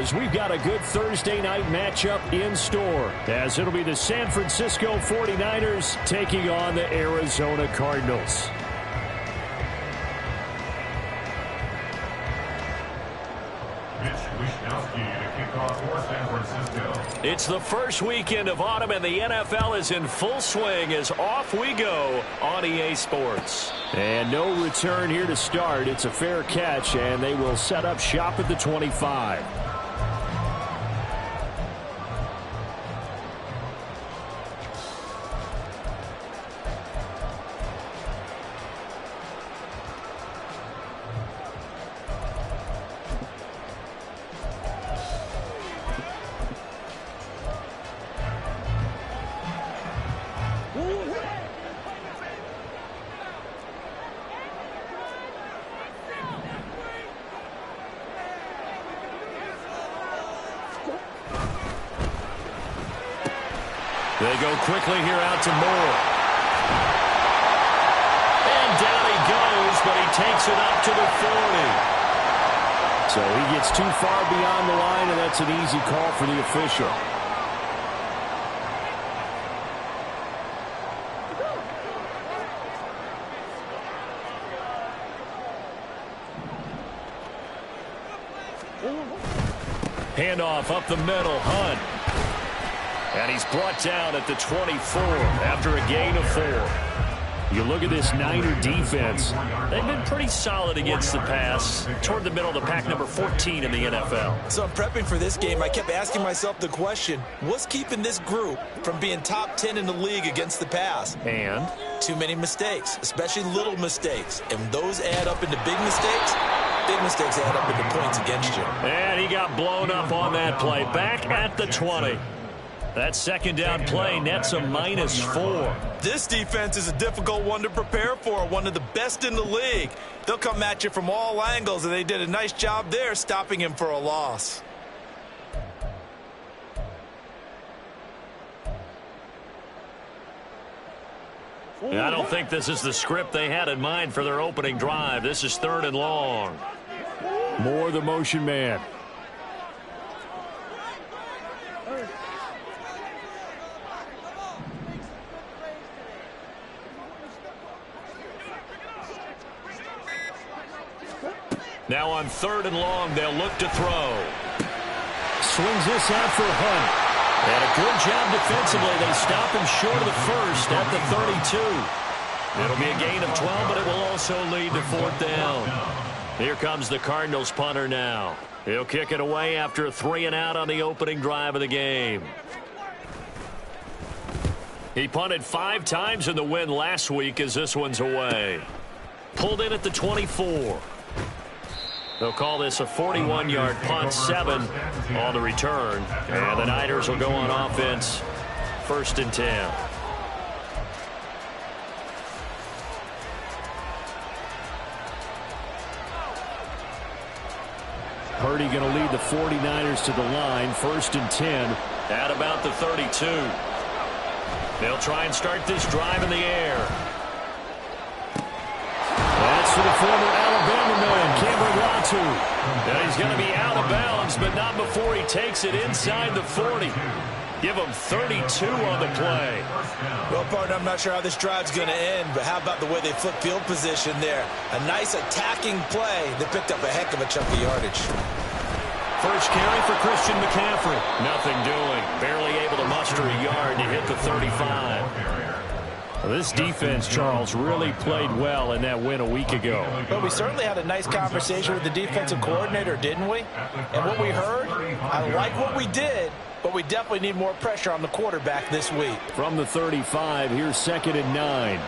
Steelers, we've got a good Thursday night matchup in store, as it'll be the San Francisco 49ers taking on the Arizona Cardinals. It's the first weekend of autumn, and the NFL is in full swing as off we go on EA Sports. And no return here to start. It's a fair catch, and they will set up shop at the 25. They go quickly here out to Moore. And down he goes, but he takes it up to the 40. So he gets too far beyond the line, and that's an easy call for the official. Handoff up the middle, Hunt. And he's brought down at the 24 after a gain of 4. You look at this Niner defense. They've been pretty solid against the pass. Toward the middle of the pack, number 14 in the NFL. So I'm prepping for this game. I kept asking myself the question, what's keeping this group from being top 10 in the league against the pass? And? Too many mistakes, especially little mistakes. And when those add up into big mistakes add up into points against you. And he got blown up on that play. Back at the 20. That second down play nets a -4. This defense is a difficult one to prepare for, one of the best in the league. They'll come at you from all angles, and they did a nice job there stopping him for a loss. I don't think this is the script they had in mind for their opening drive. This is 3rd and long. Moore, the motion man. Now on 3rd and long, they'll look to throw. Swings this out for Hunt. And a good job defensively. They stop him short of the first at the 32. It'll be a gain of 12, but it will also lead to 4th down. Here comes the Cardinals punter now. He'll kick it away after a 3-and-out on the opening drive of the game. He punted 5 times in the win last week as this one's away. Pulled in at the 24. They'll call this a 41-yard punt, 7 on the return. And the Niners will go on offense, 1st and 10. Purdy going to lead the 49ers to the line, 1st and 10 at about the 32. They'll try and start this drive in the air. That's for the former Alabama man, Cameron Latu. And he's going to be out of bounds, but not before he takes it inside the 40. Give him 32 on the play. Well, partner, I'm not sure how this drive's going to end, but how about the way they flip field position there? A nice attacking play that picked up a heck of a chunk of yardage. First carry for Christian McCaffrey. Nothing doing. Barely able to muster a yard to hit the 35. Well, this defense, Charles, really played well in that win a week ago. Well, we certainly had a nice conversation with the defensive coordinator, didn't we? And what we heard, I like what we did, but we definitely need more pressure on the quarterback this week. From the 35, here's 2nd and 9.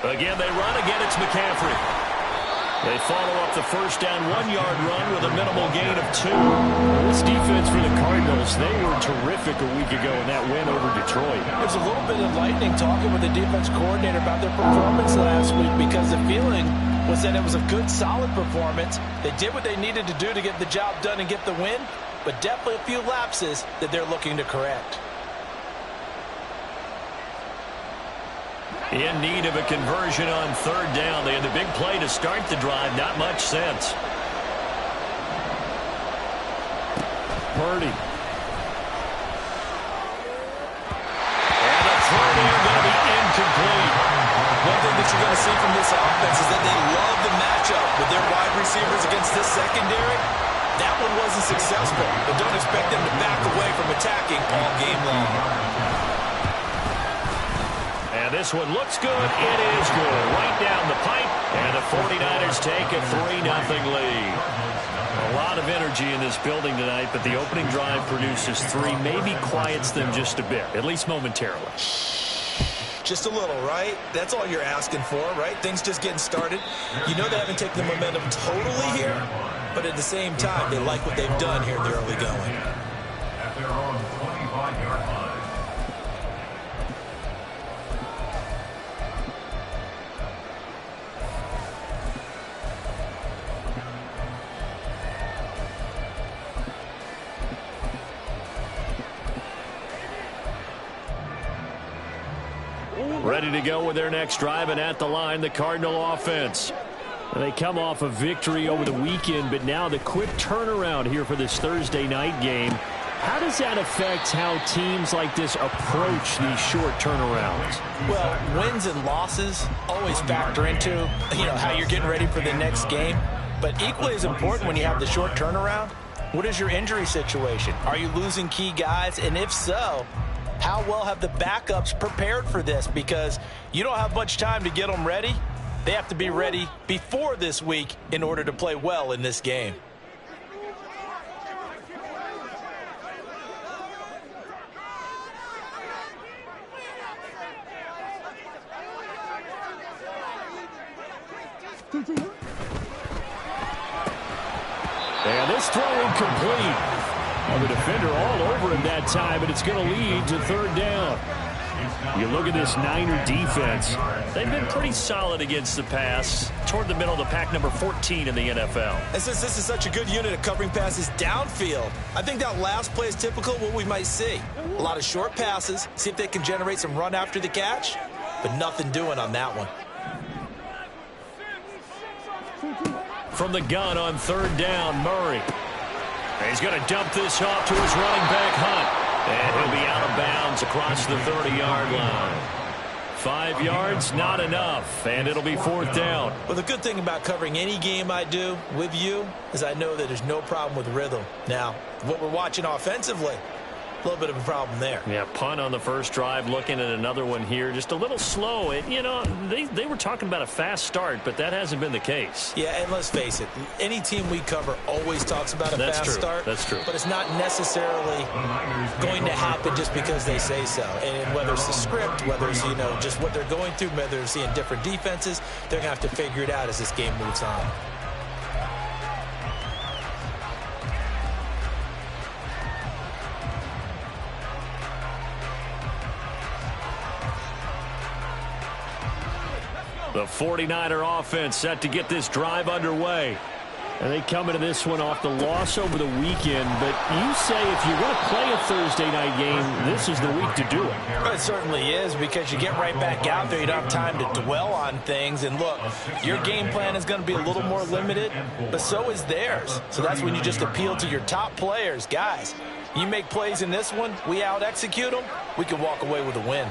Again, they run. Again, it's McCaffrey. They follow up the first down 1-yard run with a minimal gain of 2. This defense for the Cardinals, they were terrific a week ago in that win over Detroit. There's a little bit of lightning talking with the defense coordinator about their performance last week, because the feeling was that it was a good, solid performance. They did what they needed to do to get the job done and get the win, but definitely a few lapses that they're looking to correct. In need of a conversion on 3rd down. They had the big play to start the drive. Not much sense. Purdy. And the throw there going to be incomplete. One thing that you're going to see from this offense is that they love the matchup with their wide receivers against this secondary. That one wasn't successful, but don't expect them to back away from attacking all game long. And this one looks good. It is good. Right down the pipe. And the 49ers take a 3-0 lead. A lot of energy in this building tonight, but the opening drive produces 3, maybe quiets them just a bit, at least momentarily. Just a little, right? That's all you're asking for, right? Things just getting started. You know they haven't taken the momentum totally here, but at the same time, they like what they've done here in the early going. At their own 25-yard line. Ready to go with their next drive, and at the line, the Cardinal offense. They come off a victory over the weekend, but now the quick turnaround here for this Thursday night game. How does that affect how teams like this approach these short turnarounds? Well, wins and losses always factor into, how you're getting ready for the next game. But equally as important when you have the short turnaround, what is your injury situation? Are you losing key guys? And if so, how well have the backups prepared for this? Because you don't have much time to get them ready. They have to be ready before this week in order to play well in this game. And this throw incomplete. Well, the defender all over him that time, but it's going to lead to 3rd down. You look at this Niner defense. They've been pretty solid against the pass, toward the middle of the pack, number 14 in the NFL. And since this is such a good unit of covering passes downfield, I think that last play is typical of what we might see. A lot of short passes, see if they can generate some run after the catch, but nothing doing on that one. From the gun on 3rd down, Murray. He's going to dump this off to his running back, Hunt. And he'll be out of bounds across the 30-yard line. 5 yards, not enough, and it'll be 4th down. Well, the good thing about covering any game I do with you is I know that there's no problem with rhythm. Now, what we're watching offensively, a little bit of a problem there. Yeah, punt on the first drive, looking at another one here. Just a little slow. They were talking about a fast start, but that hasn't been the case. Yeah, and let's face it, any team we cover always talks about a fast start. That's true. But it's not necessarily going to happen just because they say so. And whether it's the script, whether it's, just what they're going through, whether it's seeing different defenses, they're going to have to figure it out as this game moves on. The 49er offense set to get this drive underway. And they come into this one off the loss over the weekend. But you say if you're going to play a Thursday night game, this is the week to do it. Well, it certainly is, because you get right back out there. You don't have time to dwell on things. And look, your game plan is going to be a little more limited, but so is theirs. So that's when you just appeal to your top players. Guys, you make plays in this one, we out-execute them, we can walk away with a win.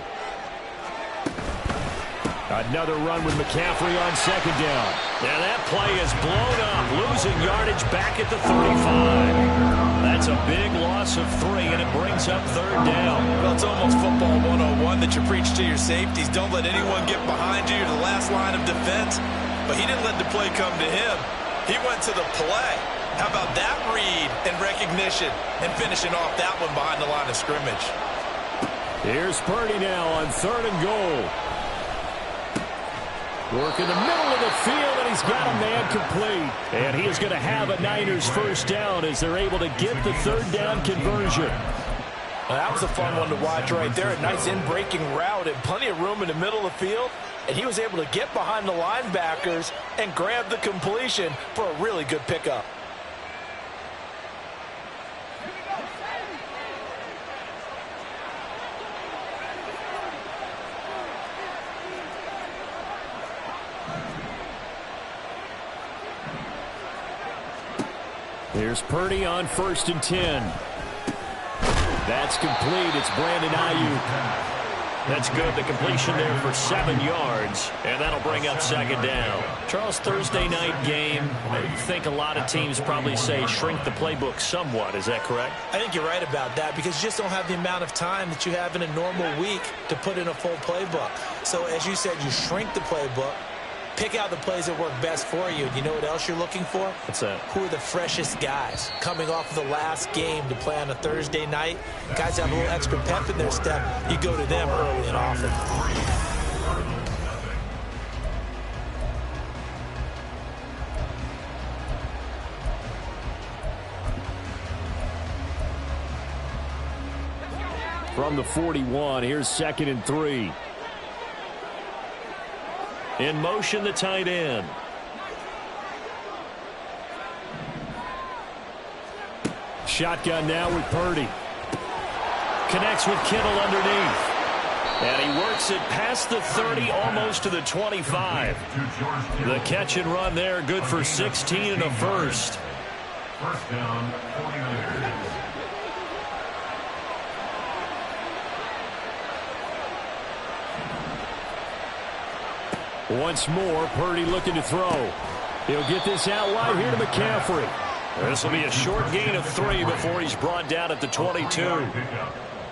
Another run with McCaffrey on 2nd down. Now that play is blown up, losing yardage back at the 35. That's a big loss of 3, and it brings up 3rd down. Well, it's almost football 101 that you preach to your safeties. Don't let anyone get behind you to the last line of defense. But he didn't let the play come to him. He went to the play. How about that read and recognition and finishing off that one behind the line of scrimmage? Here's Purdy now on 3rd and goal. Work in the middle of the field, and he's got a man complete. And he is going to have a Niners 1st down as they're able to get the 3rd down conversion. Well, that was a fun one to watch right there. A nice in-breaking route and plenty of room in the middle of the field. And he was able to get behind the linebackers and grab the completion for a really good pickup. Here's Purdy on 1st and 10. That's complete. It's Brandon Ayuk. That's good. The completion there for 7 yards, and that'll bring up 2nd down. Charles, Thursday night game, I think a lot of teams probably say shrink the playbook somewhat. Is that correct? I think you're right about that because you just don't have the amount of time that you have in a normal week to put in a full playbook. So as you said, you shrink the playbook, pick out the plays that work best for you. And you know what else you're looking for? What's that? Who are the freshest guys coming off of the last game to play on a Thursday night? Guys have a little extra pep in their step. You go to them early and often. From the 41, here's 2nd and 3. In motion, the tight end. Shotgun now with Purdy. Connects with Kittle underneath. And he works it past the 30, almost to the 25. The catch and run there, good for 16 and a first. First down, 49ers. Once more, Purdy looking to throw. He'll get this out wide here to McCaffrey. This will be a short gain of 3 before he's brought down at the 22.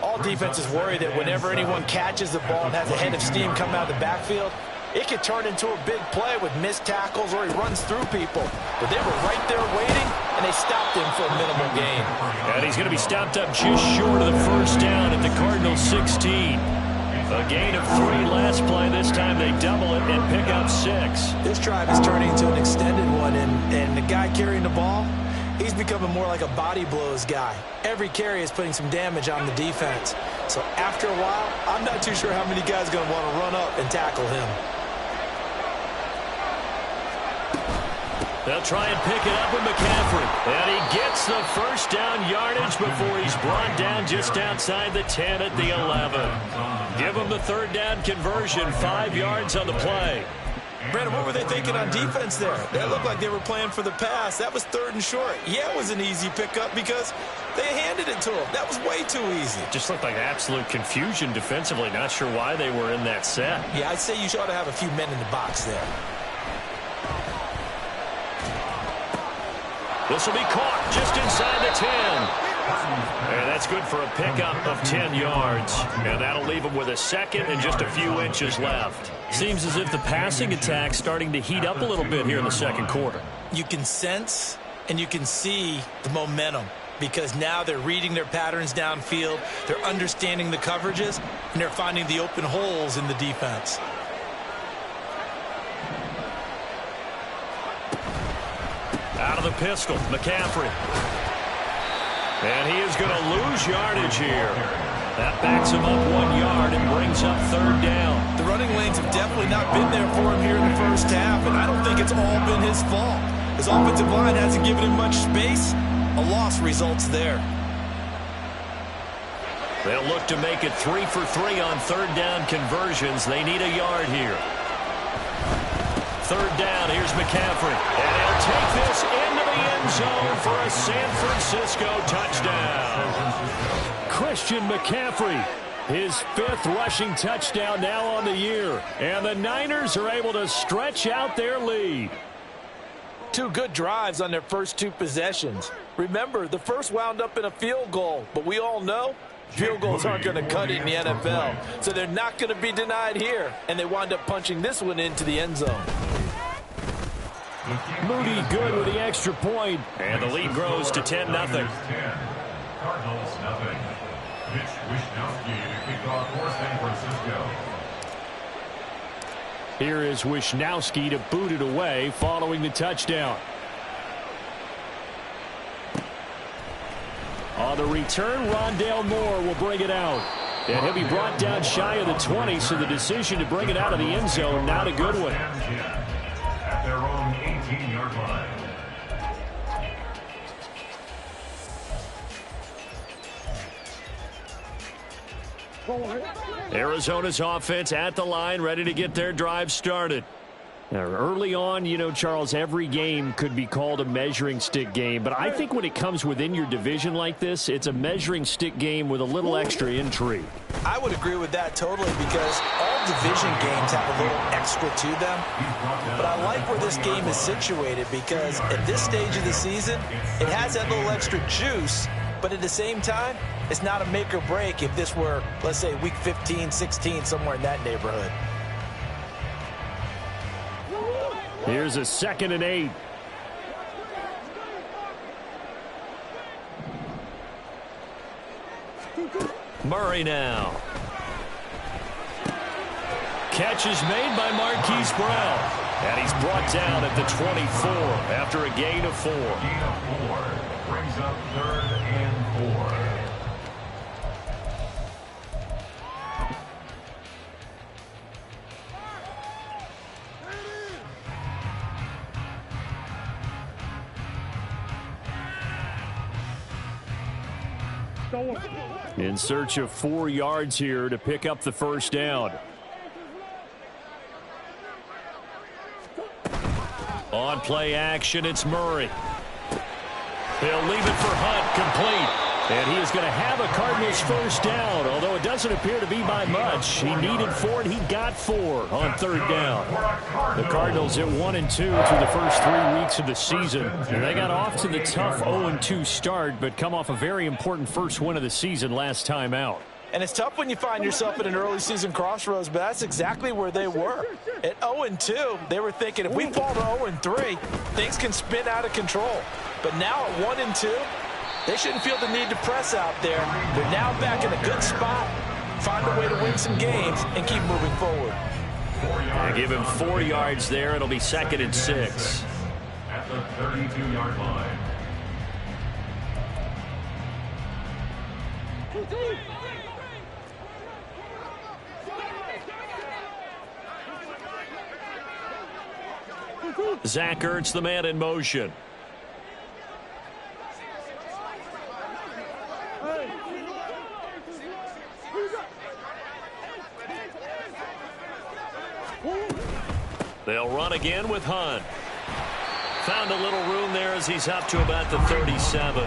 All defenses worry that whenever anyone catches the ball and has a head of steam come out of the backfield, it could turn into a big play with missed tackles or he runs through people. But they were right there waiting, and they stopped him for a minimal gain. And he's going to be stopped up just short of the first down at the Cardinals 16. A gain of 3 last play. This time they double it and pick up 6. This drive is turning into an extended one, and the guy carrying the ball, he's becoming more like a body blows guy. Every carry is putting some damage on the defense. So after a while, I'm not too sure how many guys are going to want to run up and tackle him. They'll try and pick it up with McCaffrey. And he gets the first down yardage before he's brought down just outside the 10 at the 11. Give him the 3rd down conversion, 5 yards on the play. Brandon, what were they thinking on defense there? That looked like they were playing for the pass. That was 3rd and short. Yeah, it was an easy pickup because they handed it to him. That was way too easy. Just looked like absolute confusion defensively. Not sure why they were in that set. Yeah, I'd say you ought to have a few men in the box there. This will be caught just inside the 10. And that's good for a pickup of 10 yards. And that'll leave him with a 2nd and just a few inches left. Seems as if the passing attack's starting to heat up a little bit here in the 2nd quarter. You can sense and you can see the momentum because now they're reading their patterns downfield, they're understanding the coverages, and they're finding the open holes in the defense. Out of the pistol, McCaffrey. And he is going to lose yardage here. That backs him up 1 yard and brings up 3rd down. The running lanes have definitely not been there for him here in the first half, and I don't think it's all been his fault. His offensive line hasn't given him much space. A loss results there. They'll look to make it 3 for 3 on 3rd down conversions. They need a yard here. 3rd down, here's McCaffrey. And he'll take this into the end zone for a San Francisco touchdown. Christian McCaffrey, his 5th rushing touchdown now on the year. And the Niners are able to stretch out their lead. 2 good drives on their first 2 possessions. Remember, the first wound up in a field goal, but we all know field goals aren't going to cut it in the NFL. So they're not going to be denied here, and they wind up punching this one into the end zone. Moody good with the extra point, and the lead grows to 10-0. Cardinals 0. Mitch Wishnowsky to kick off for San Francisco. Here is Wishnowsky to boot it away following the touchdown. On the return, Rondale Moore will bring it out. And he'll be brought down shy of the 20, so the decision to bring it out of the end zone, not a good one. At their own 18-yard line. Arizona's offense at the line, ready to get their drive started. Now, early on, you know, Charles, every game could be called a measuring stick game. But I think when it comes within your division like this, it's a measuring stick game with a little extra intrigue. I would agree with that totally because all division games have a little extra to them. But I like where this game is situated because at this stage of the season, it has that little extra juice. But at the same time, it's not a make or break if this were, let's say, week 15, 16, somewhere in that neighborhood. Here's a 2nd and 8. Murray now. Catch is made by Marquise Brown. And he's brought down at the 24 after a gain of 4. Gain of 4 brings up 3rd and 4. In search of 4 yards here to pick up the first down. On play action, it's Murray. He'll leave it for Hunt, complete. And he is going to have a Cardinals first down, although it doesn't appear to be by much. He needed 4, and he got 4 on 3rd down. The Cardinals at 1-2 through the first 3 weeks of the season. And they got off to the tough 0-2 start, but come off a very important first win of the season last time out. And it's tough when you find yourself at an early season crossroads, but that's exactly where they were. At 0-2, they were thinking if we fall to 0-3, things can spin out of control. But now at 1-2, they shouldn't feel the need to press out there. They're now back in a good spot. Find a way to win some games and keep moving forward. They give him 4 yards there. It'll be 2nd and 6. At the 32-yard line. Zach Ertz, the man in motion. They'll run again with Hunt. Found a little room there as he's up to about the 37.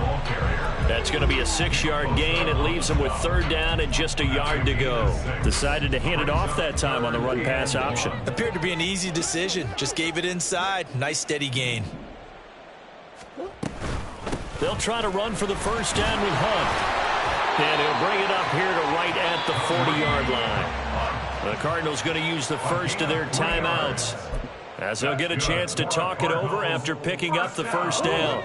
That's going to be a 6-yard gain. It leaves him with 3rd down and just a yard to go. Decided to hand it off that time on the run-pass option. Appeared to be an easy decision. Just gave it inside. Nice steady gain. They'll try to run for the first down with Hunt. And he'll bring it up here to right at the 40-yard line. The Cardinals going to use the first of their timeouts as they'll get a chance to talk it over after picking up the first down.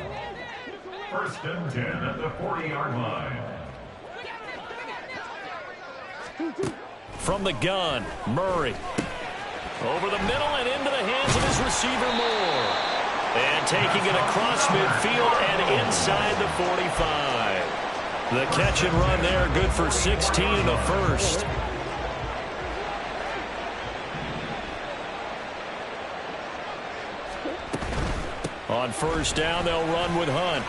1st and 10 at the 40-yard line. From the gun, Murray. Over the middle and into the hands of his receiver, Moore. And taking it across midfield and inside the 45. The catch and run there, good for 16 in the first. On first down, they'll run with Hunt.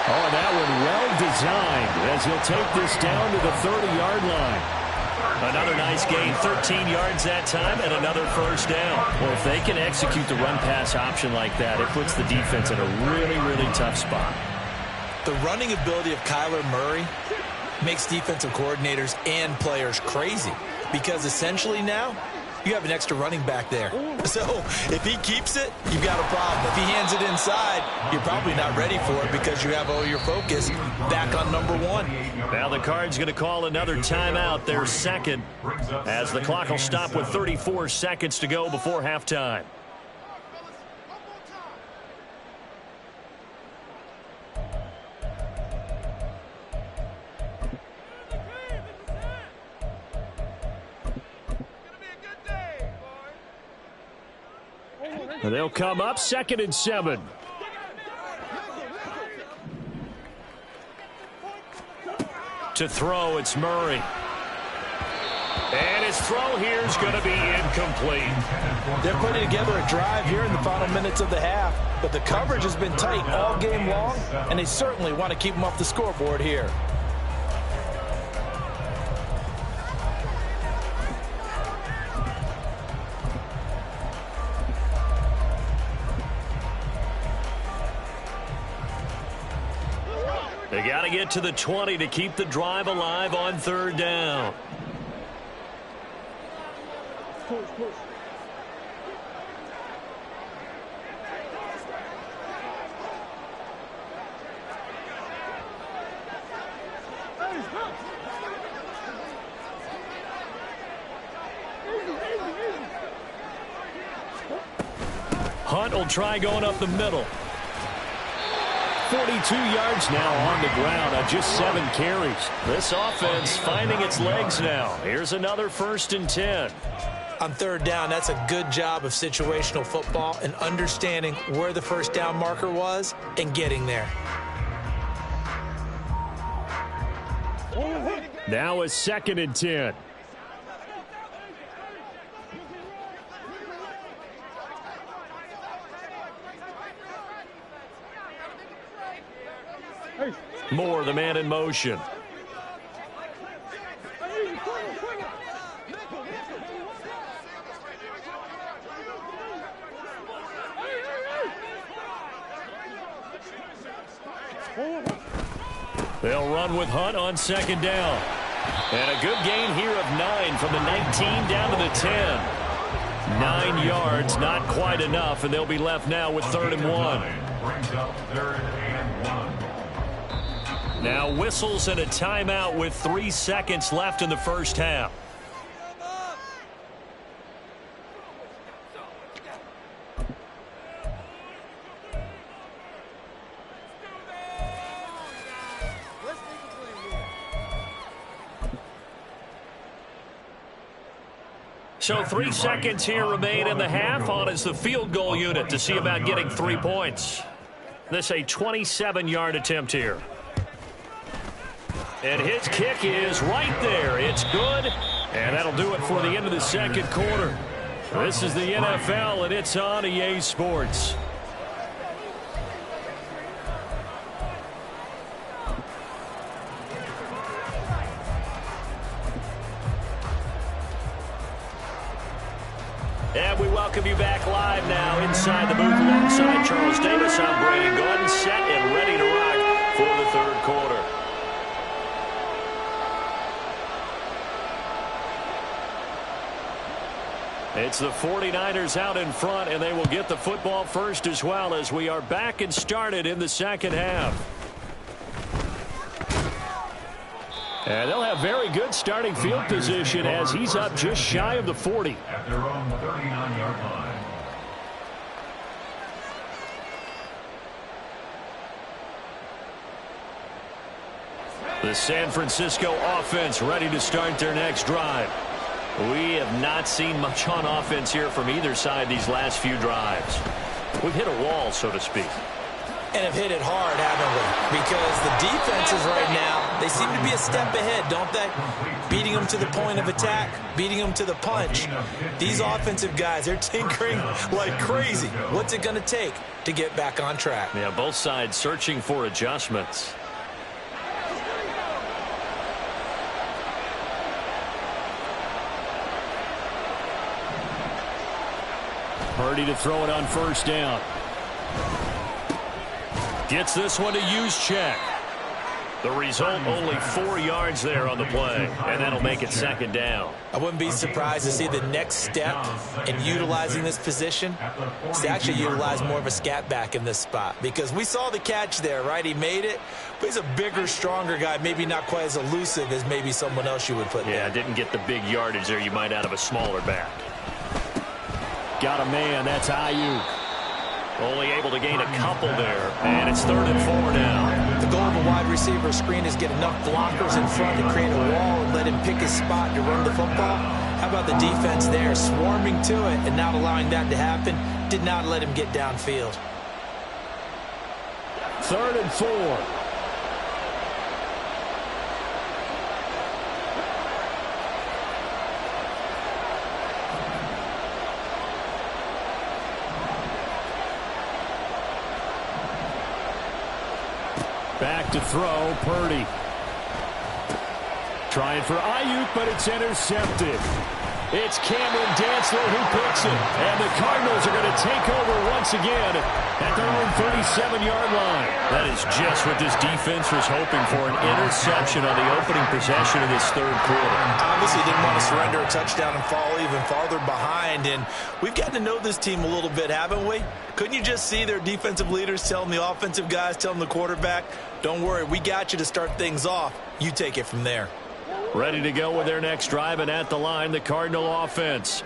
Oh, that one well designed as he'll take this down to the 30-yard line. Another nice gain, 13 yards that time, and another first down. Well, if they can execute the run-pass option like that, it puts the defense in a really, really tough spot. The running ability of Kyler Murray makes defensive coordinators and players crazy because essentially now you have an extra running back there. So if he keeps it, you've got a problem. If he hands it inside, you're probably not ready for it because you have all your focus back on number 1. Now the Cards going to call another timeout, their 2nd, as the clock will stop with 34 seconds to go before halftime. They'll come up 2nd and 7. To throw, it's Murray. And his throw here is going to be incomplete. They're putting together a drive here in the final minutes of the half, but the coverage has been tight all game long, and they certainly want to keep them off the scoreboard here. They got to get to the 20 to keep the drive alive on third down. Hunt will try going up the middle. 42 yards now on the ground on just 7 carries. This offense finding its legs now. Here's another 1st and 10. On third down, that's a good job of situational football and understanding where the first down marker was and getting there. Now a 2nd and 10. Moore, the man in motion. They'll run with Hunt on 2nd down. And a good gain here of 9 from the 19 down to the 10. 9 yards, not quite enough, and they'll be left now with 3rd and 1. Brings up 3rd and 1. Now whistles and a timeout with 3 seconds left in the first half. So 3 seconds here remain in the half. On is the field goal unit to see about getting 3 points. This a 27-yard attempt here. And his kick is right there. It's good. And that'll do it for the end of the 2nd quarter. This is the NFL, and it's on EA Sports. And we welcome you back live now inside the booth alongside Charles Davis. I'm Brandon Gordon, set and ready to rock for the 3rd quarter. It's the 49ers out in front, and they will get the football first as well as we are back and started in the 2nd half. And they'll have very good starting field position as he's up just shy of the 40. At their own 39-yard line. The San Francisco offense ready to start their next drive. We have not seen much on offense here from either side these last few drives. We've hit a wall, so to speak. And have hit it hard, haven't we? Because the defenses right now, they seem to be a step ahead, don't they? Beating them to the point of attack, beating them to the punch. These offensive guys, they're tinkering like crazy. What's it going to take to get back on track? Yeah, both sides searching for adjustments. Purdy to throw it on 1st down. Gets this one to Juszczyk. The result, only 4 yards there on the play, and that'll make it 2nd down. I wouldn't be surprised to see the next step in utilizing this position is to actually utilize more of a scat back in this spot, because we saw the catch there, right? He made it, but he's a bigger, stronger guy, maybe not quite as elusive as maybe someone else you would put there. Yeah, didn't get the big yardage there you might out of a smaller back. Got a man, that's Ayuk. Only able to gain a couple there, and it's 3rd and 4 now. The goal of a wide receiver screen is get enough blockers in front to create a wall and let him pick his spot to run the football. How about the defense there, swarming to it and not allowing that to happen? Did not let him get downfield. 3rd and 4. Back to throw, Purdy. Trying for Ayuk, but it's intercepted. It's Cameron Dantzler who picks it. And the Cardinals are going to take over once again at their own 37-yard line. That is just what this defense was hoping for, an interception on the opening possession of this third quarter. Obviously didn't want to surrender a touchdown and fall even farther behind. And we've gotten to know this team a little bit, haven't we? Couldn't you just see their defensive leaders telling the offensive guys, telling the quarterback, don't worry, we got you to start things off. You take it from there. Ready to go with their next drive, and at the line, the Cardinal offense.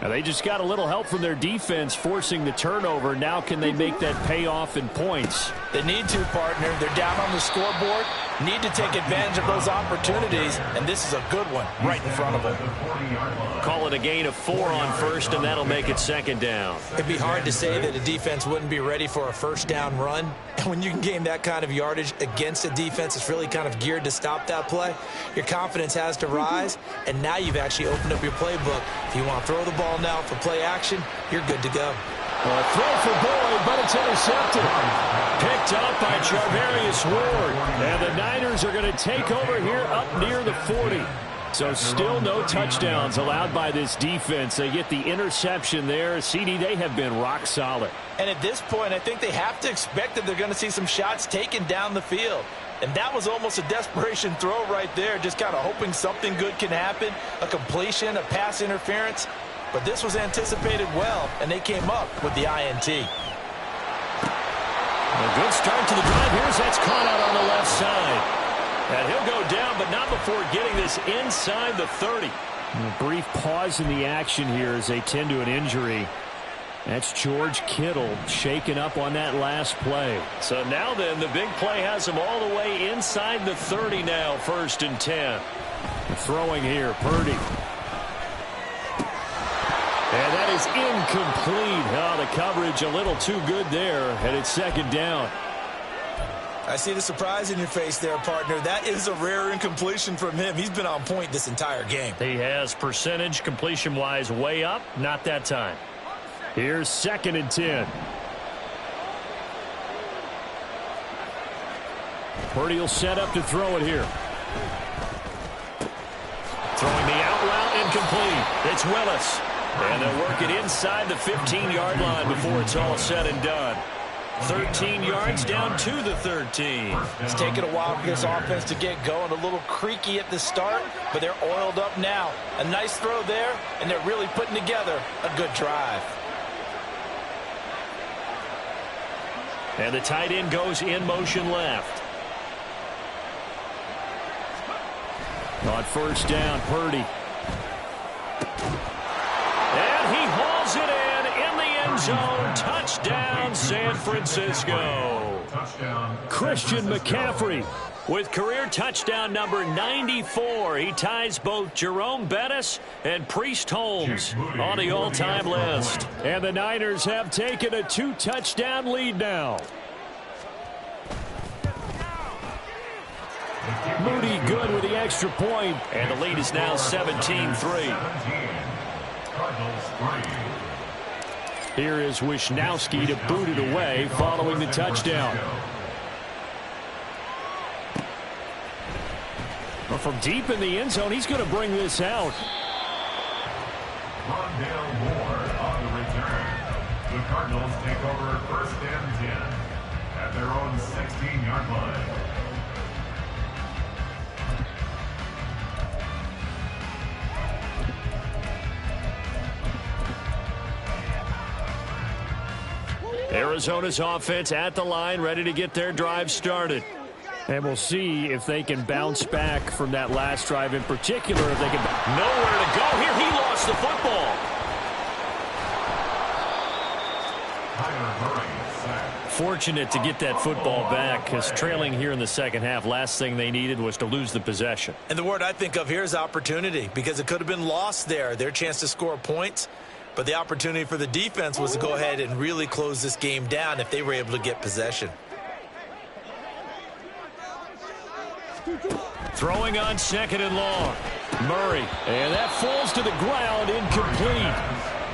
Now they just got a little help from their defense forcing the turnover. Now can they make that pay off in points? They need to, partner. They're down on the scoreboard. Need to take advantage of those opportunities, and this is a good one right in front of them. Call it a gain of 4 on first, and that'll make it second down. It'd be hard to say that a defense wouldn't be ready for a first down run. And when you can gain that kind of yardage against a defense that's really kind of geared to stop that play, your confidence has to rise, and now you've actually opened up your playbook. If you want to throw the ball now for play action, you're good to go. A throw for Boyd, but it's intercepted. Picked up by Charvarius Ward. And the Niners are going to take over here up near the 40. So still no touchdowns allowed by this defense. They get the interception there. CD, they have been rock solid. And at this point, I think they have to expect that they're going to see some shots taken down the field. And that was almost a desperation throw right there, just kind of hoping something good can happen, a completion, a pass interference. But this was anticipated well, and they came up with the INT. A good start to the drive. Here's that's caught out on the left side. And he'll go down, but not before getting this inside the 30. A brief pause in the action here as they tend to an injury. That's George Kittle shaken up on that last play. So now then, the big play has him all the way inside the 30 now, 1st and 10. Throwing here, Purdy. And that is incomplete. Oh, the coverage a little too good there, and it's second down. I see the surprise in your face there, partner. That is a rare incompletion from him. He's been on point this entire game. He has percentage completion-wise way up. Not that time. Here's 2nd and 10. Purdy will set up to throw it here. Throwing the out route, incomplete. It's Willis. And they'll work it inside the 15-yard line before it's all said and done. 13 yards down to the 13. It's taken a while for this offense to get going. A little creaky at the start, but they're oiled up now. A nice throw there, and they're really putting together a good drive. And the tight end goes in motion left. On 1st down, Purdy. And he hauls it in the end zone. Touchdown, San Francisco. Christian McCaffrey with career touchdown number 94. He ties both Jerome Bettis and Priest Holmes on the all-time list. And the Niners have taken a 2-touchdown lead now. Moody good with the extra point, and the lead is now 17-3. Here is Wisnowski to boot it away following the touchdown. Well, from deep in the end zone, he's going to bring this out. Rondale Moore on the return. The Cardinals take over 1st and 10 at their own 16-yard line. Arizona's offense at the line, ready to get their drive started. And we'll see if they can bounce back from that last drive in particular. If they can. Nowhere to go here. He lost the football. Fortunate to get that football back, because trailing here in the second half, last thing they needed was to lose the possession. And the word I think of here is opportunity, because it could have been lost there. Their chance to score points. But the opportunity for the defense was to go ahead and really close this game down if they were able to get possession. Throwing on 2nd and long. Murray. And that falls to the ground, incomplete.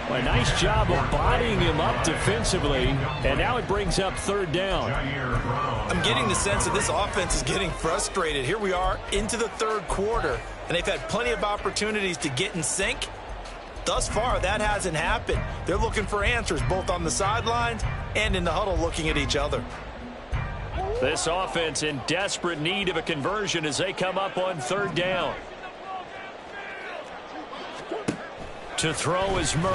A nice job of bodying him up defensively. And now it brings up 3rd down. I'm getting the sense that this offense is getting frustrated. Here we are into the 3rd quarter, and they've had plenty of opportunities to get in sync. thus far, that hasn't happened. They're looking for answers both on the sidelines and in the huddle looking at each other. This offense in desperate need of a conversion as they come up on third down. To throw is Murray.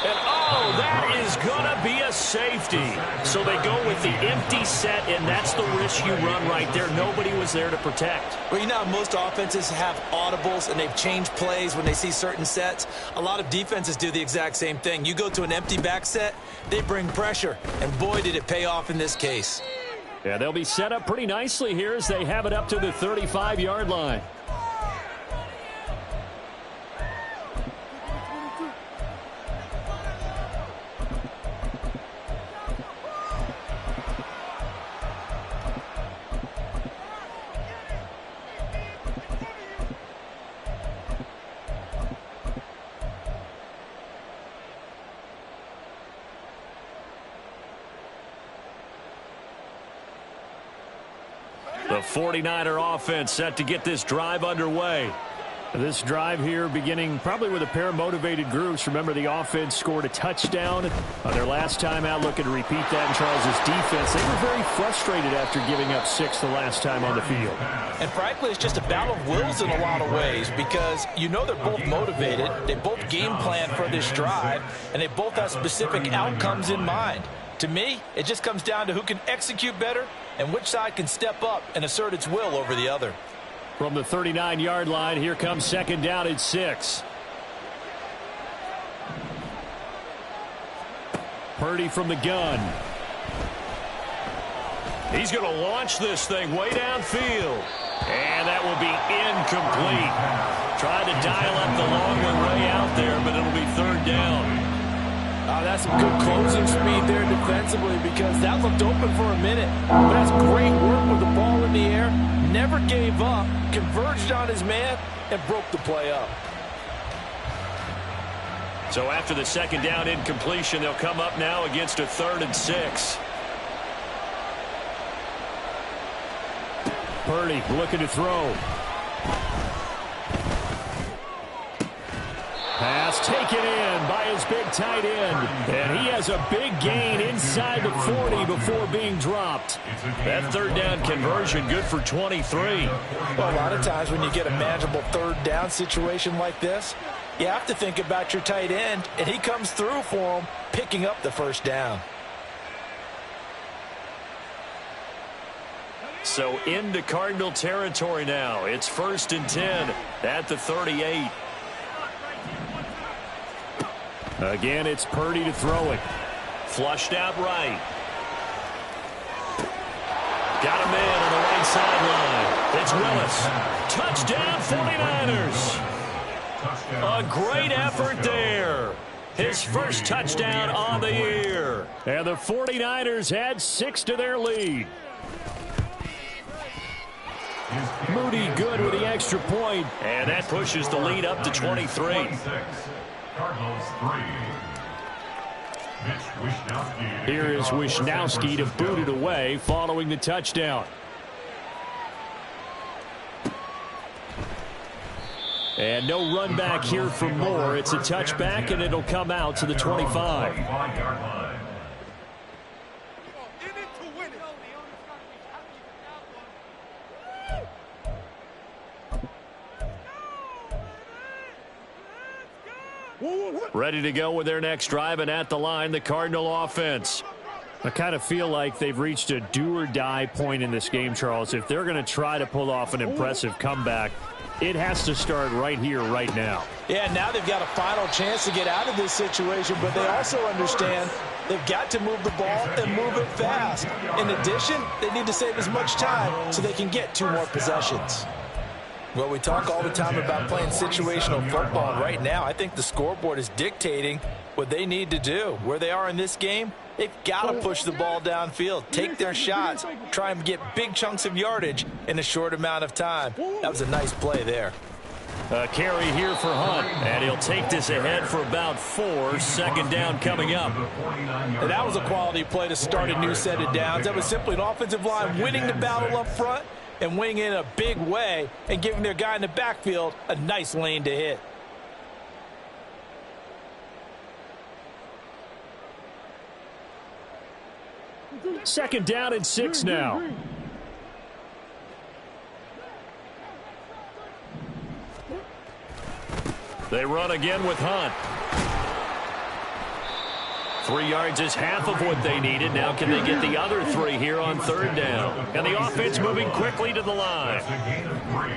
And oh, that is going to be a safety. So they go with the empty set, and that's the risk you run right there. Nobody was there to protect. Well, you know how most offenses have audibles, and they've changed plays when they see certain sets. A lot of defenses do the exact same thing. You go to an empty back set, they bring pressure, and boy, did it pay off in this case. Yeah, they'll be set up pretty nicely here as they have it up to the 35-yard line. The 49er offense set to get this drive underway. This drive here beginning probably with a pair of motivated groups. Remember, the offense scored a touchdown on their last time out, looking to repeat that in Charles's defense. They were very frustrated after giving up 6 the last time on the field. And frankly, it's just a battle of wills in a lot of ways because you know they're both motivated. They both game plan for this drive, and they both have specific outcomes in mind. To me, it just comes down to who can execute better and which side can step up and assert its will over the other. From the 39-yard line, here comes second down at 6. Purdy from the gun. He's going to launch this thing way downfield. And that will be incomplete. Tried to dial up the long one way out there, but it'll be third down. That's some good closing speed there defensively because that looked open for a minute. But that's great work with the ball in the air. Never gave up, converged on his man, and broke the play up. So after the second down incompletion, they'll come up now against a 3rd and 6. Purdy looking to throw. Pass taken in by his big tight end. And he has a big gain inside the 40 before being dropped. That third down conversion good for 23. Well, a lot of times when you get a manageable third down situation like this, you have to think about your tight end, and he comes through for him, picking up the first down. So into Cardinal territory now. It's 1st and 10 at the 38. Again, it's Purdy to throw it. Flushed out right. Got a man on the right sideline. It's Willis. Touchdown 49ers. A great effort there. His first touchdown on the year. And the 49ers add 6 to their lead. Moody good with the extra point. And that pushes the lead up to 23. Cardinals 3. Here is Wishnowski to boot it away following the touchdown. And no run back here for Moore. It's a touchback, and it'll come out to the 25. Ready to go with their next drive, and at the line, the Cardinal offense. I kind of feel like they've reached a do-or-die point in this game, Charles. If they're going to try to pull off an impressive comeback, it has to start right here, right now. Yeah, now they've got a final chance to get out of this situation, but they also understand they've got to move the ball and move it fast. In addition, they need to save as much time so they can get 2 more possessions. Well, we talk all the time about playing situational football. Right now, I think the scoreboard is dictating what they need to do. Where they are in this game, they've got to push the ball downfield, take their shots, try and get big chunks of yardage in a short amount of time. That was a nice play there. A carry here for Hunt, and he'll take this ahead for about 4. Second down coming up. And that was a quality play to start a new set of downs. That was simply an offensive line winning the battle up front and winning in a big way and giving their guy in the backfield a nice lane to hit. 2nd down and 6 now. They run again with Hunt. 3 yards is half of what they needed. Now can they get the other 3 here on 3rd down? And the offense moving quickly to the line. That's a gain of 3.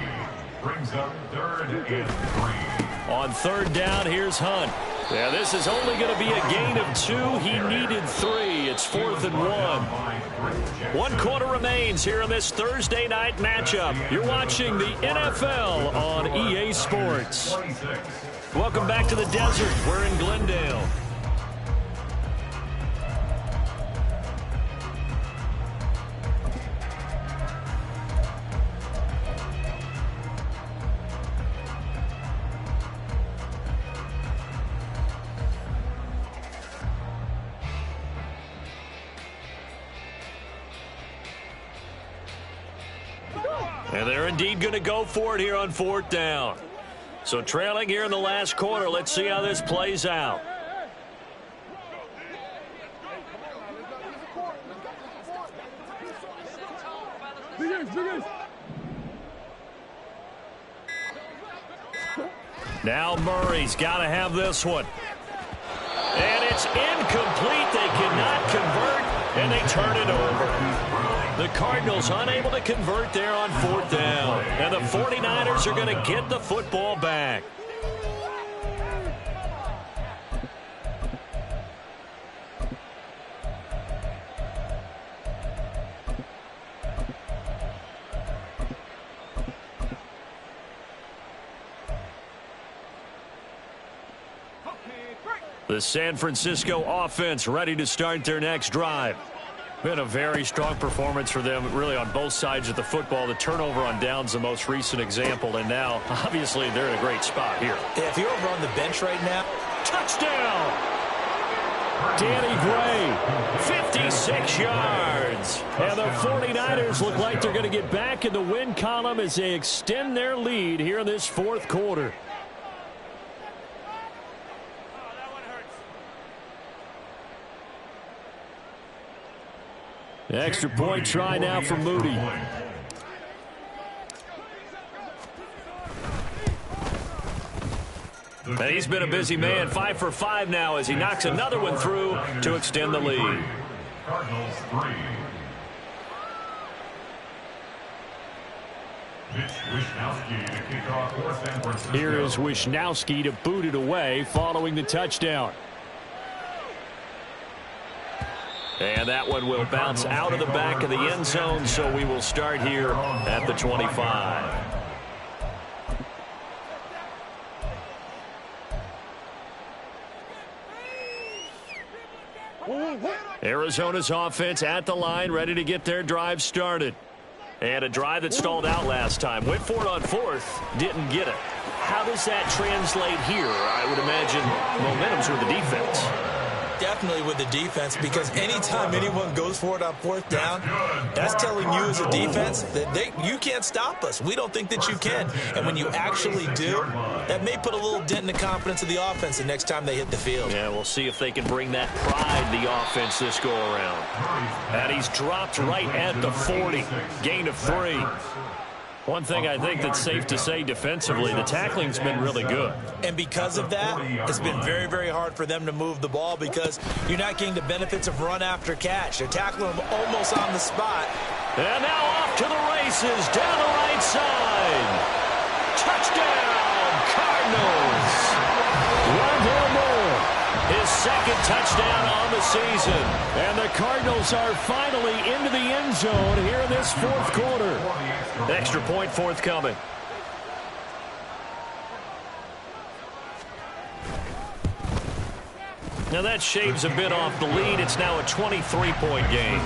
Brings up 3rd and 3. On 3rd down, here's Hunt. Yeah, this is only going to be a gain of 2. He needed 3. It's 4th and 1. 1 quarter remains here in this Thursday night matchup. You're watching the NFL on EA Sports. Welcome back to the desert. We're in Glendale. And they're indeed going to go for it here on 4th down. So trailing here in the last quarter. Let's see how this plays out. Now Murray's got to have this one. And it's incomplete. They cannot convert, and they turn it over. The Cardinals unable to convert there on 4th down. And the 49ers are going to get the football back. The San Francisco offense ready to start their next drive. Been a very strong performance for them, really, on both sides of the football. The turnover on downs, the most recent example, and now, obviously, they're in a great spot here. Yeah, if you're over on the bench right now. Touchdown! Danny Gray, 56 yards. And the 49ers look like they're going to get back in the win column as they extend their lead here in this 4th quarter. Extra point try now for Moody. And he's been a busy man, 5 for 5 now as he knocks another one through to extend the lead. Cardinals 3. Here is Wishnowski to boot it away following the touchdown. And that one will bounce out of the back of the end zone, so we will start here at the 25. Arizona's offense at the line, ready to get their drive started. And a drive that stalled out last time. Went for it on 4th, didn't get it. How does that translate here? I would imagine momentum's with the defense. Definitely with the defense, because anytime anyone goes for it on 4th down, that's telling you as a defense that you can't stop us. We don't think that you can. And when you actually do, that may put a little dent in the confidence of the offense the next time they hit the field. Yeah, we'll see if they can bring that pride, the offense, this go-around. And he's dropped right at the 40. Gain of 3. One thing I think that's safe to say defensively, the tackling's been really good. And because of that, it's been very, very hard for them to move the ball because you're not getting the benefits of run after catch. They're tackling them almost on the spot. And now off to the races down the right side. Touchdown, Cardinals. Rondale Moore, his 2nd touchdown on the season. And the Cardinals are finally into the end zone here in this 4th quarter. Extra point forthcoming. Now that shaves a bit off the lead. It's now a 23-point game.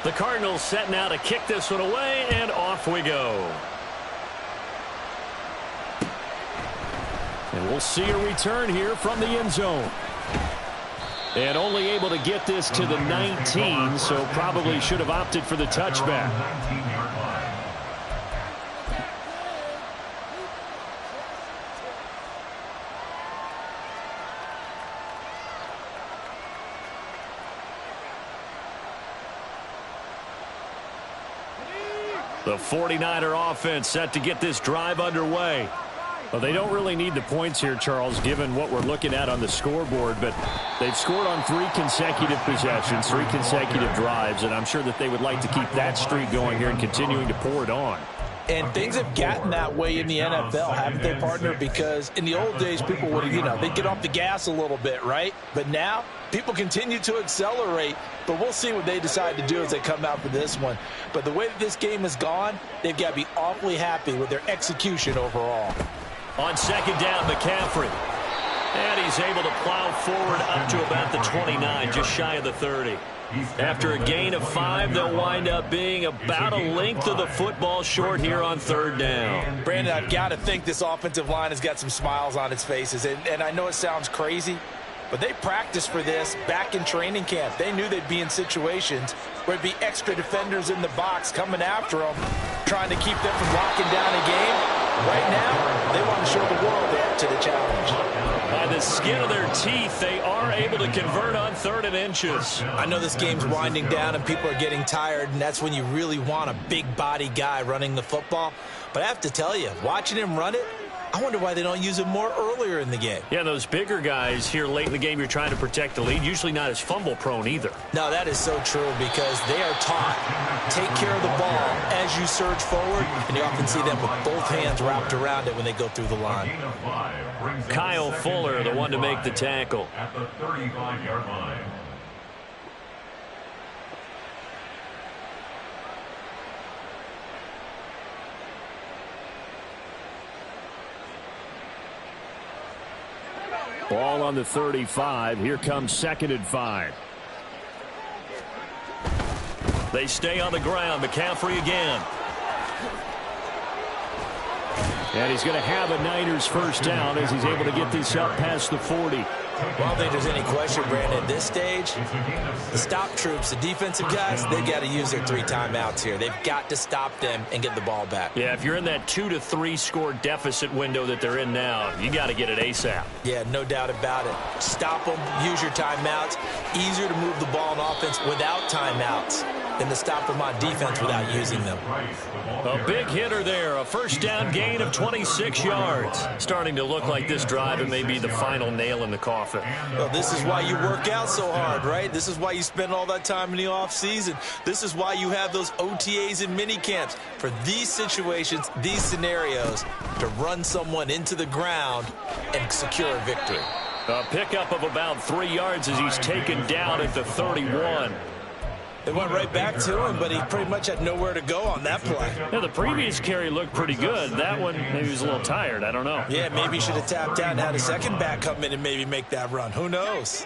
The Cardinals set now to kick this one away, and off we go. And we'll see a return here from the end zone. And only able to get this to the 19, so probably should have opted for the touchback. The 49er offense set to get this drive underway. Well, they don't really need the points here, Charles, given what we're looking at on the scoreboard, but they've scored on 3 consecutive possessions, 3 consecutive drives, and I'm sure that they would like to keep that streak going here and continuing to pour it on. And things have gotten that way in the NFL, haven't they, partner? Because in the old days, people would, they'd get off the gas a little bit, right? But now, people continue to accelerate, but we'll see what they decide to do as they come out for this one. But the way that this game has gone, they've got to be awfully happy with their execution overall. On second down, McCaffrey. And he's able to plow forward up to about the 29, just shy of the 30. After a gain of 5, they'll wind up being about a length of the football short here on third down. Brandon, I've got to think this offensive line has got some smiles on its faces. And I know it sounds crazy, but they practiced for this back in training camp. They knew they'd be in situations where there'd be extra defenders in the box coming after them, trying to keep them from locking down a game. Right now, they want to show the world they're up to the challenge. By the skin of their teeth, they are able to convert on 3rd and inches. I know this game's winding down and people are getting tired, and that's when you really want a big body guy running the football. But I have to tell you, watching him run it, I wonder why they don't use him more earlier in the game. Yeah, those bigger guys here late in the game, you're trying to protect the lead, usually not as fumble prone either. No, that is so true because they are taught, take care of the ball as you surge forward, and you often see them with both hands wrapped around it when they go through the line. Kyle Fuller, the one to make the tackle. At the 35-yard line. Ball on the 35. Here comes 2nd and 5. They stay on the ground. McCaffrey again. And he's going to have a Niners first down as he's able to get this up past the 40. Well, I don't think there's any question, Brandon, at this stage, the stop troops, the defensive guys, they've got to use their 3 timeouts here. They've got to stop them and get the ball back. Yeah, if you're in that 2 to 3 score deficit window that they're in now, you got to get it ASAP. Yeah, no doubt about it. Stop them, use your timeouts. Easier to move the ball on offense without timeouts than to stop them on defense without using them. A big hitter there, a first down gain of 26 yards. Starting to look like this drive, it may be the final nail in the coffin. Well, this is why you work out so hard, right? This is why you spend all that time in the offseason. This is why you have those OTAs and mini camps for these situations, these scenarios, to run someone into the ground and secure a victory. A pickup of about 3 yards as he's taken down at the 31. They went right back to him, but he pretty much had nowhere to go on that play. Yeah, the previous carry looked pretty good. That one, maybe he was a little tired. I don't know. Yeah, maybe he should have tapped out and had a second back come in and maybe make that run. Who knows?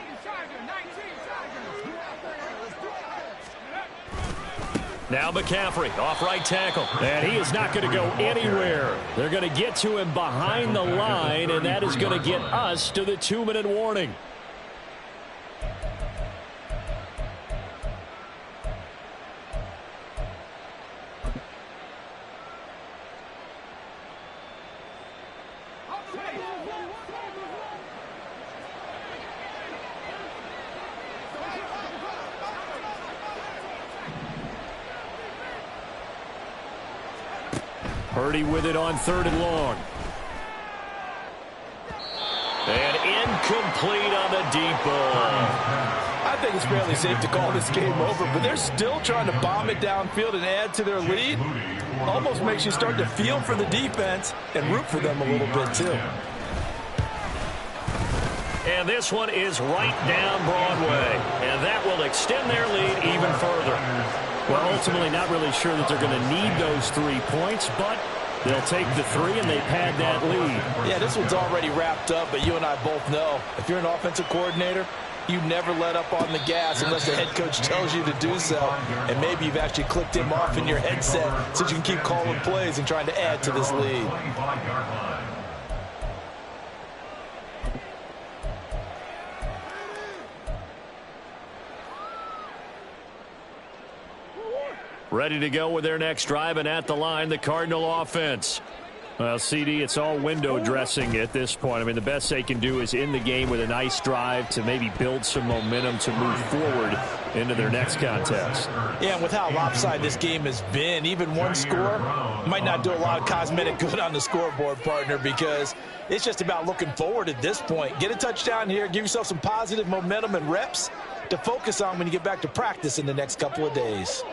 Now McCaffrey, off right tackle. And he is not going to go anywhere. They're going to get to him behind the line, and that is going to get us to the 2-minute warning. Purdy with it on 3rd and long. And incomplete on the deep ball. I think it's fairly safe to call this game over, but they're still trying to bomb it downfield and add to their lead. Almost makes you start to feel for the defense and root for them a little bit, too. And this one is right down Broadway. And that will extend their lead even further. Well, ultimately not really sure that they're going to need those 3 points, but they'll take the 3 and they pad that lead. Yeah, this one's already wrapped up, but you and I both know if you're an offensive coordinator, you never let up on the gas unless the head coach tells you to do so. And maybe you've actually clicked him off in your headset so you can keep calling plays and trying to add to this lead. Ready to go with their next drive, and at the line, the Cardinal offense. Well, CD, it's all window dressing at this point. I mean, the best they can do is in the game with a nice drive to maybe build some momentum to move forward into their next contest. Yeah, and with how lopsided this game has been, even one score might not do a lot of cosmetic good on the scoreboard, partner, because it's just about looking forward at this point. Get a touchdown here, give yourself some positive momentum and reps to focus on when you get back to practice in the next couple of days.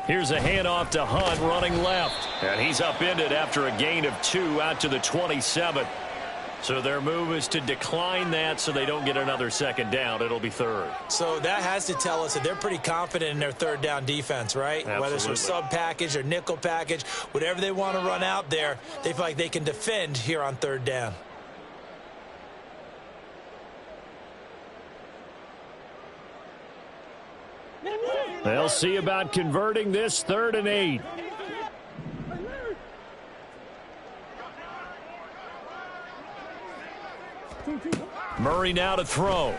Here's a handoff to Hunt running left. And he's upended after a gain of 2 out to the 27. So their move is to decline that so they don't get another second down. It'll be third. So that has to tell us that they're pretty confident in their third down defense, right? Absolutely. Whether it's a sub package or nickel package, whatever they want to run out there, they feel like they can defend here on third down. They'll see about converting this 3rd and 8. Murray now to throw. And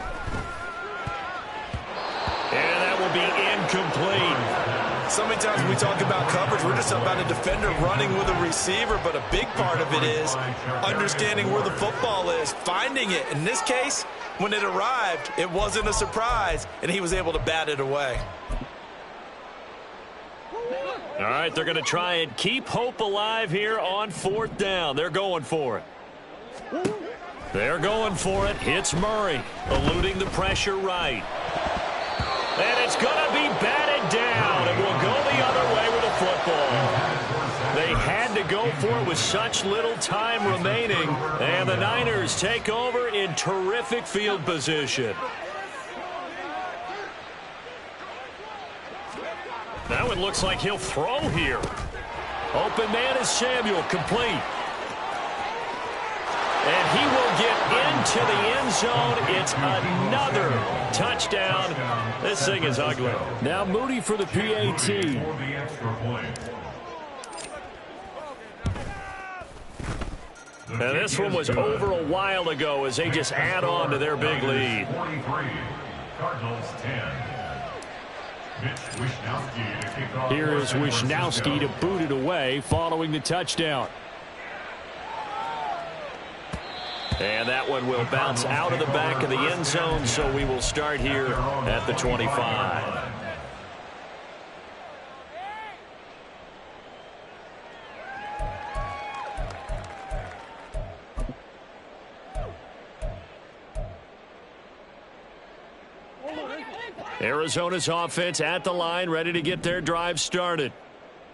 that will be incomplete. So many times when we talk about coverage, we're just about a defender running with a receiver, but a big part of it is understanding where the football is, finding it. In this case, when it arrived, it wasn't a surprise, and he was able to bat it away. All right, they're going to try and keep hope alive here on 4th down. They're going for it. They're going for it. It's Murray, eluding the pressure right. And it's going to be batted down. It will go the other way with the football. They had to go for it with such little time remaining. And the Niners take over in terrific field position. Now it looks like he'll throw here. Open man is Samuel, complete. And he will get into the end zone. It's another touchdown. This thing is ugly. Now Moody for the PAT. And this one was over a while ago as they just add on to their big lead. Cardinals 10. Here is Wisnowski to boot it away following the touchdown. And that one will bounce out of the back of the end zone, so we will start here at the 25. Arizona's offense at the line, ready to get their drive started.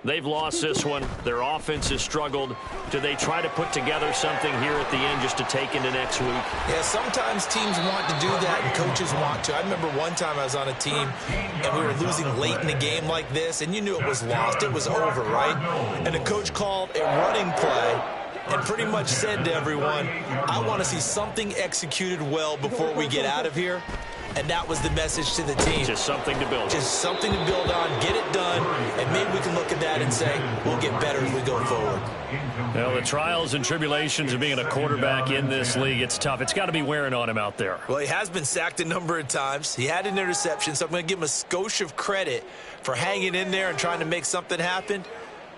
They've lost this one. Their offense has struggled. Do they try to put together something here at the end just to take into next week? Yeah, sometimes teams want to do that and coaches want to. I remember one time I was on a team and we were losing late in the game like this, and you knew it was lost. It was over, right? And the coach called a running play and pretty much said to everyone, I want to see something executed well before we get out of here. And that was the message to the team. Just something to build on. Just something to build on, get it done, and maybe we can look at that and say, we'll get better as we go forward. Well, the trials and tribulations of being a quarterback in this league, it's tough. It's got to be wearing on him out there. Well, he has been sacked a number of times. He had an interception, so I'm going to give him a skosh of credit for hanging in there and trying to make something happen,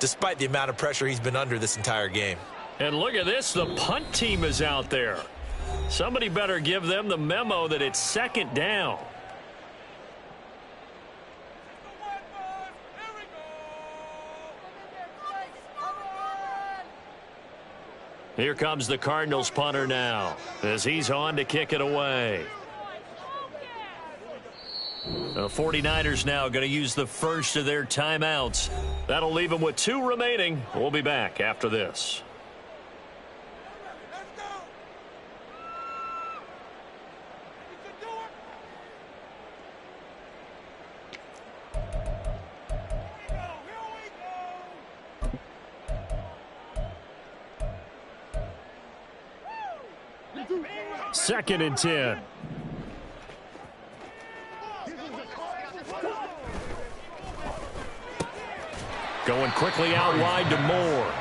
despite the amount of pressure he's been under this entire game. And look at this. The punt team is out there. Somebody better give them the memo that it's 2nd down. Here comes the Cardinals punter now as he's on to kick it away. The 49ers now going to use the first of their timeouts. That'll leave them with 2 remaining. We'll be back after this. Second and 10. Going quickly out wide to Moore.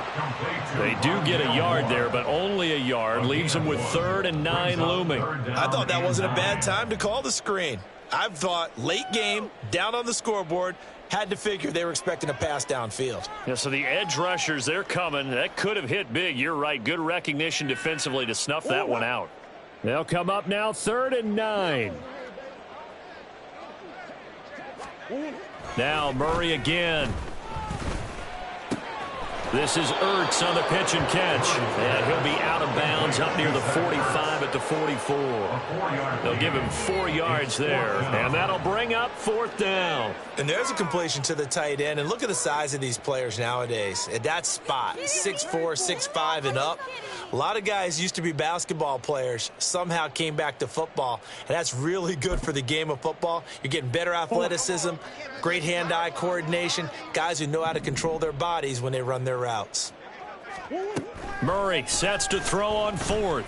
They do get a yard there, but only a yard. Leaves them with 3rd and 9 looming. I thought that wasn't a bad time to call the screen. I've thought late game, down on the scoreboard, had to figure they were expecting a pass downfield. Yeah, so the edge rushers, they're coming. That could have hit big. You're right. Good recognition defensively to snuff that one out. They'll come up now 3rd and 9. Now Murray again. This is Ertz on the pitch and catch. And he'll be out of bounds up near the 45 at the 44. They'll give him 4 yards there. And that'll bring up 4th down. And there's a completion to the tight end. And look at the size of these players nowadays. At that spot, 6'4", 6'5", and up. A lot of guys used to be basketball players, somehow came back to football. And that's really good for the game of football. You're getting better athleticism, great hand-eye coordination, guys who know how to control their bodies when they run their routes. Murray sets to throw on 4th.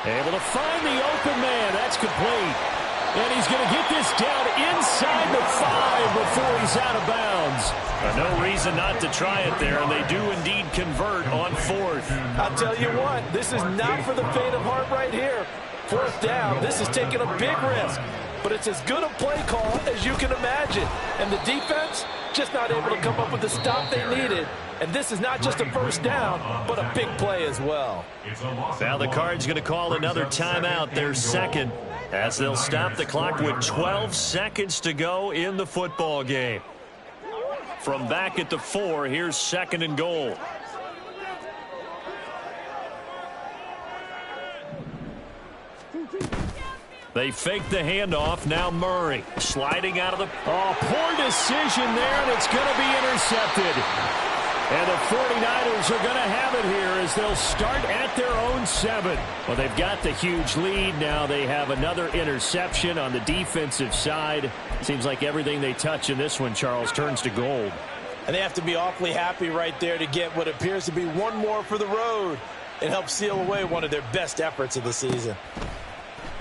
Able to find the open man. That's complete. And he's going to get this down inside the 5 before he's out of bounds. No reason not to try it there, and they do indeed convert on 4th. I'll tell you what, this is not for the faint of heart right here. 4th down, this is taking a big risk. But it's as good a play call as you can imagine. And the defense just not able to come up with the stop they needed. And this is not just a first down, but a big play as well. Now the Cards going to call another timeout, their second, as they'll stop the clock with 12 seconds to go in the football game. From back at the 4, here's 2nd and goal. They fake the handoff. Now Murray sliding out of the... Oh, poor decision there, and it's going to be intercepted. And the 49ers are going to have it here as they'll start at their own 7. Well, they've got the huge lead. Now they have another interception on the defensive side. Seems like everything they touch in this one, Charles, turns to gold. And they have to be awfully happy right there to get what appears to be one more for the road. It helps seal away one of their best efforts of the season.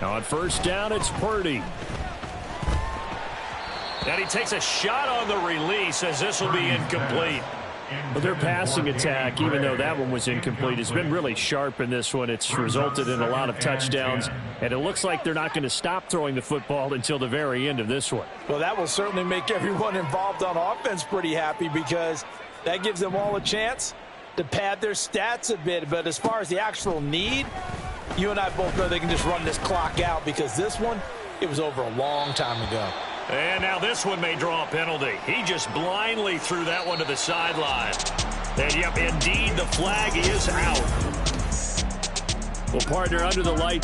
Now on 1st down, it's Purdy. And he takes a shot on the release as this will be incomplete. Well, their passing attack, even though that one was incomplete, has been really sharp in this one. It's resulted in a lot of touchdowns, and it looks like they're not going to stop throwing the football until the very end of this one. Well, that will certainly make everyone involved on offense pretty happy because that gives them all a chance to pad their stats a bit. But as far as the actual need, you and I both know they can just run this clock out because this one, it was over a long time ago. And now this one may draw a penalty. He just blindly threw that one to the sideline. And, yep, indeed, the flag is out. Well, partner, under the lights